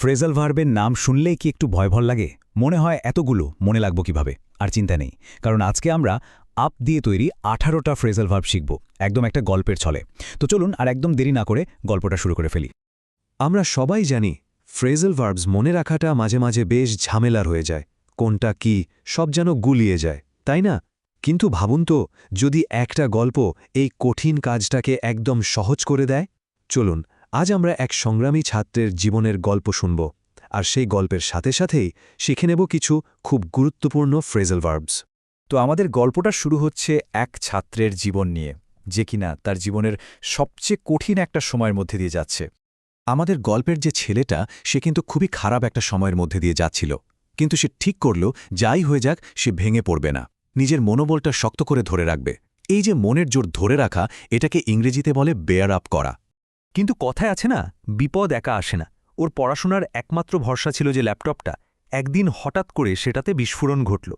Phrasal ভার্বের নাম শুনলেই কি একটু ভয় লাগে? মনে হয় এতগুলো মনে লাগব কিভাবে? আর চিন্তা নেই, কারণ আজকে আমরা আপ দিয়ে তৈরি 18টা ফ্রেজাল ভার্ব শিখব, একদম একটা গল্পের ছলে। তো চলুন আর একদম দেরি না করে গল্পটা শুরু করে ফেলি। আমরা সবাই জানি ফ্রেজাল ভার্বস মনে রাখাটা মাঝে মাঝে বেশ ঝামেলার হয়ে যায়। কোনটা কি সব যেন গুলিয়ে যায়, তাই না? কিন্তু ভাবুন তো, যদি একটা গল্প এই কঠিন কাজটাকে একদম সহজ করে দেয়। চলুন আজ আমরা এক সংগ্রামী ছাত্রের জীবনের গল্প শুনব, আর সেই গল্পের সাথে সাথেই শিখে নেব কিছু খুব গুরুত্বপূর্ণ ফ্রেজাল ভার্বস। তো আমাদের গল্পটা শুরু হচ্ছে এক ছাত্রের জীবন নিয়ে, যে কিনা তার জীবনের সবচেয়ে কঠিন একটা সময়ের মধ্যে দিয়ে যাচ্ছে। আমাদের গল্পের যে ছেলেটা, সে কিন্তু খুবই খারাপ একটা সময়ের মধ্যে দিয়ে যাচ্ছিল, কিন্তু সে ঠিক করল যাই হয়ে যাক সে ভেঙে পড়বে না, নিজের মনোবলটা শক্ত করে ধরে রাখবে। এই যে মনের জোর ধরে রাখা, এটাকে ইংরেজিতে বলে বেয়ার আপ করা। কিন্তু কথায় আছে না, বিপদ একা আসে না। ওর পড়াশোনার একমাত্র ভরসা ছিল যে ল্যাপটপটা, একদিন হঠাৎ করে সেটাতে বিস্ফোরণ ঘটল।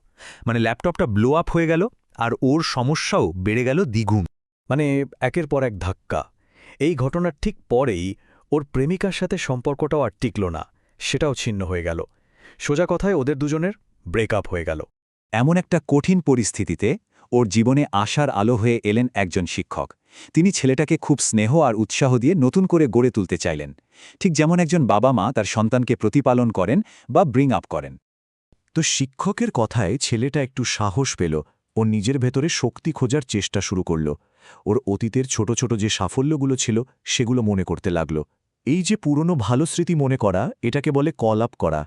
মানে ল্যাপটপটা ব্লো আপ হয়ে গেল, আর ওর সমস্যাও বেড়ে গেল দ্বিগুণ। মানে একের পর এক ধাক্কা। এই ঘটনার ঠিক পরেই ওর প্রেমিকার সাথে সম্পর্কটাও আর টিকল না, সেটাও ছিন্ন হয়ে গেল। সোজা কথায় ওদের দুজনের ব্রেকআপ হয়ে গেল। এমন একটা কঠিন পরিস্থিতিতে ওর জীবনে আশার আলো হয়ে এলেন একজন শিক্ষক। তিনি ছেলেটাকে খুব স্নেহ আর উৎসাহ দিয়ে নতুন করে গড়ে তুলতে চাইলেন, ঠিক যেমন একজন বাবা মা তার সন্তানকে প্রতিপালন করেন বা ব্রিং আপ করেন। তো শিক্ষকের কথায় ছেলেটা একটু সাহস পেল, ও নিজের ভেতরে শক্তি খোঁজার চেষ্টা শুরু করল। ওর অতীতের ছোট ছোট যে সাফল্যগুলো ছিল সেগুলো মনে করতে লাগল। এই যে পুরনো ভালো স্মৃতি মনে করা, এটাকে বলে কল আপ করা।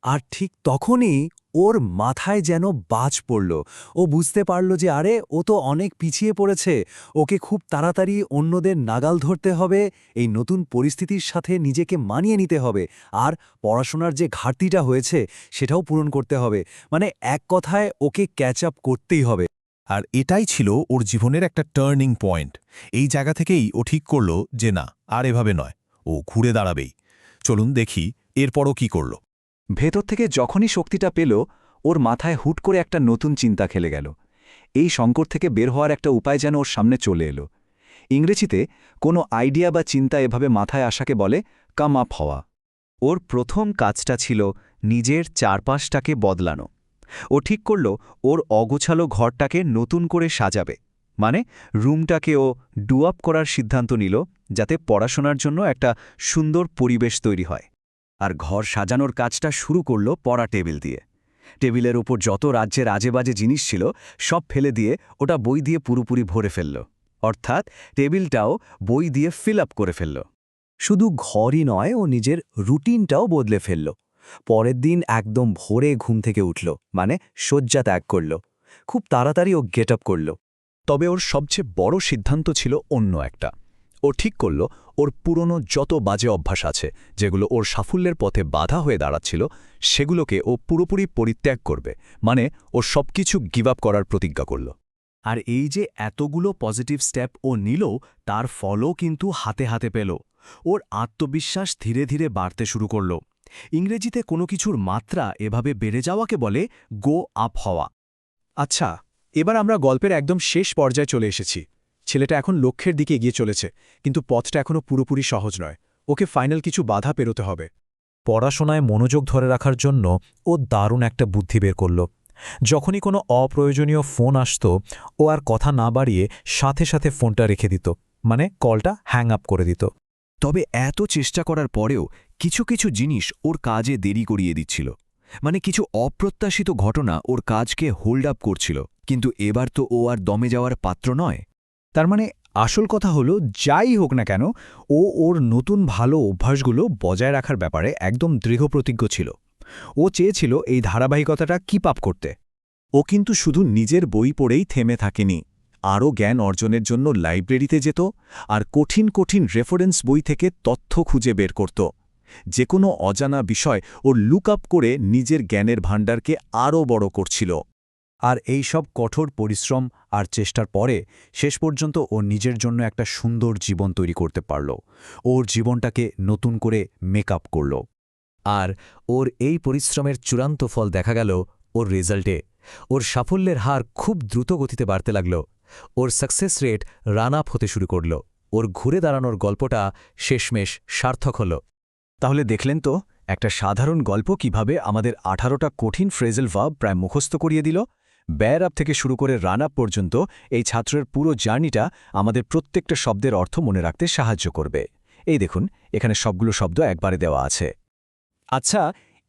আর ঠিক তখনই ওর মাথায় যেন বাজ পড়ল। ও বুঝতে পারল যে আরে ও তো অনেক পিছিয়ে পড়েছে, ওকে খুব তাড়াতাড়ি অন্যদের নাগাল ধরতে হবে, এই নতুন পরিস্থিতির সাথে নিজেকে মানিয়ে নিতে হবে, আর পড়াশোনার যে ঘাটতিটা হয়েছে সেটাও পূরণ করতে হবে। মানে এক কথায় ওকে ক্যাচ আপ করতেই হবে। আর এটাই ছিল ওর জীবনের একটা টার্নিং পয়েন্ট। এই জায়গা থেকেই ও ঠিক করল যে না, আর এভাবে নয়, ও ঘুরে দাঁড়াবেই। চলুন দেখি এরপরও কি করল। ভেতর থেকে যখনই শক্তিটা পেল, ওর মাথায় হুট করে একটা নতুন চিন্তা খেলে গেল। এই সংকট থেকে বের হওয়ার একটা উপায় যেন ওর সামনে চলে এলো। ইংরেজিতে কোনো আইডিয়া বা চিন্তা এভাবে মাথায় আসাকে বলে কাম আপ হওয়া। ওর প্রথম কাজটা ছিল নিজের চারপাশটাকে বদলানো। ও ঠিক করল ওর অগোছালো ঘরটাকে নতুন করে সাজাবে, মানে রুমটাকে ও ডু আপ করার সিদ্ধান্ত নিল, যাতে পড়াশোনার জন্য একটা সুন্দর পরিবেশ তৈরি হয়। আর ঘর সাজানোর কাজটা শুরু করল পড়া টেবিল দিয়ে। টেবিলের উপর যত রাজ্যের আজেবাজে জিনিস ছিল সব ফেলে দিয়ে ওটা বই দিয়ে পুরোপুরি ভরে ফেলল, অর্থাৎ টেবিলটাও বই দিয়ে ফিল আপ করে ফেলল। শুধু ঘরই নয়, ও নিজের রুটিনটাও বদলে ফেলল। পরের দিন একদম ভোরে ঘুম থেকে উঠল, মানে শয্যা ত্যাগ করল। খুব তাড়াতাড়ি ও গেট আপ করল। তবে ওর সবচেয়ে বড় সিদ্ধান্ত ছিল অন্য একটা। ও ঠিক করল ওর পুরনো যত বাজে অভ্যাস আছে, যেগুলো ওর সাফল্যের পথে বাধা হয়ে দাঁড়াচ্ছিল, সেগুলোকে ও পুরোপুরি পরিত্যাগ করবে। মানে ও সবকিছু গিভ আপ করার প্রতিজ্ঞা করল। আর এই যে এতগুলো পজিটিভ স্টেপ ও নিল, তার ফলও কিন্তু হাতে হাতে পেল। ওর আত্মবিশ্বাস ধীরে ধীরে বাড়তে শুরু করল। ইংরেজিতে কোনো কিছুর মাত্রা এভাবে বেড়ে যাওয়াকে বলে গো আপ হওয়া। আচ্ছা, এবার আমরা গল্পের একদম শেষ পর্যায়ে চলে এসেছি। ছেলেটা এখন লক্ষ্যের দিকে এগিয়ে চলেছে, কিন্তু পথটা এখনও পুরোপুরি সহজ নয়। ওকে ফাইনাল কিছু বাধা পেরোতে হবে। পড়াশোনায় মনোযোগ ধরে রাখার জন্য ও দারুণ একটা বুদ্ধি বের করল। যখনই কোনো অপ্রয়োজনীয় ফোন আসত, ও আর কথা না বাড়িয়ে সাথে সাথে ফোনটা রেখে দিত, মানে কলটা হ্যাং আপ করে দিত। তবে এত চেষ্টা করার পরেও কিছু কিছু জিনিস ওর কাজে দেরি করিয়ে দিচ্ছিল। মানে কিছু অপ্রত্যাশিত ঘটনা ওর কাজকে হোল্ড আপ করছিল। কিন্তু এবার তো ও আর দমে যাওয়ার পাত্র নয়। তার মানে আসল কথা হলো, যাই হোক না কেন, ও ওর নতুন ভালো অভ্যাসগুলো বজায় রাখার ব্যাপারে একদম দৃঢ়প্রতিজ্ঞ ছিল। ও চেয়েছিল এই ধারাবাহিকতাটা কিপ আপ করতে। ও কিন্তু শুধু নিজের বই পড়েই থেমে থাকেনি, আরও জ্ঞান অর্জনের জন্য লাইব্রেরিতে যেত, আর কঠিন কঠিন রেফারেন্স বই থেকে তথ্য খুঁজে বের করত। যে কোনো অজানা বিষয় ওর লুক আপ করে নিজের জ্ঞানের ভাণ্ডারকে আরও বড় করছিল। আর এই সব কঠোর পরিশ্রম আর চেষ্টার পরে শেষ পর্যন্ত ও নিজের জন্য একটা সুন্দর জীবন তৈরি করতে পারল। ওর জীবনটাকে নতুন করে মেকআপ করল। আর ওর এই পরিশ্রমের চূড়ান্ত ফল দেখা গেল ওর রেজাল্টে। ওর সাফল্যের হার খুব দ্রুত গতিতে বাড়তে লাগল। ওর সাকসেস রেট রান আপ হতে শুরু করল। ওর ঘুরে দাঁড়ানোর গল্পটা শেষমেশ সার্থক হল। তাহলে দেখলেন তো, একটা সাধারণ গল্প কিভাবে আমাদের 18টা কঠিন ফ্রেজেল ভার্ব প্রায় মুখস্থ করিয়ে দিল। বেয়ার আপ থেকে শুরু করে রান আপ পর্যন্ত এই ছাত্রের পুরো জার্নিটা আমাদের প্রত্যেকটা শব্দের অর্থ মনে রাখতে সাহায্য করবে। এই দেখুন, এখানে সবগুলো শব্দ একবারে দেওয়া আছে। আচ্ছা,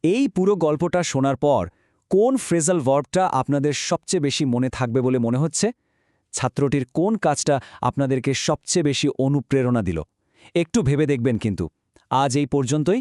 এই পুরো গল্পটা শোনার পর কোন ফ্রেজাল ভার্বটা আপনাদের সবচেয়ে বেশি মনে থাকবে বলে মনে হচ্ছে? ছাত্রটির কোন কাজটা আপনাদেরকে সবচেয়ে বেশি অনুপ্রেরণা দিল? একটু ভেবে দেখবেন কিন্তু। আজ এই পর্যন্তই।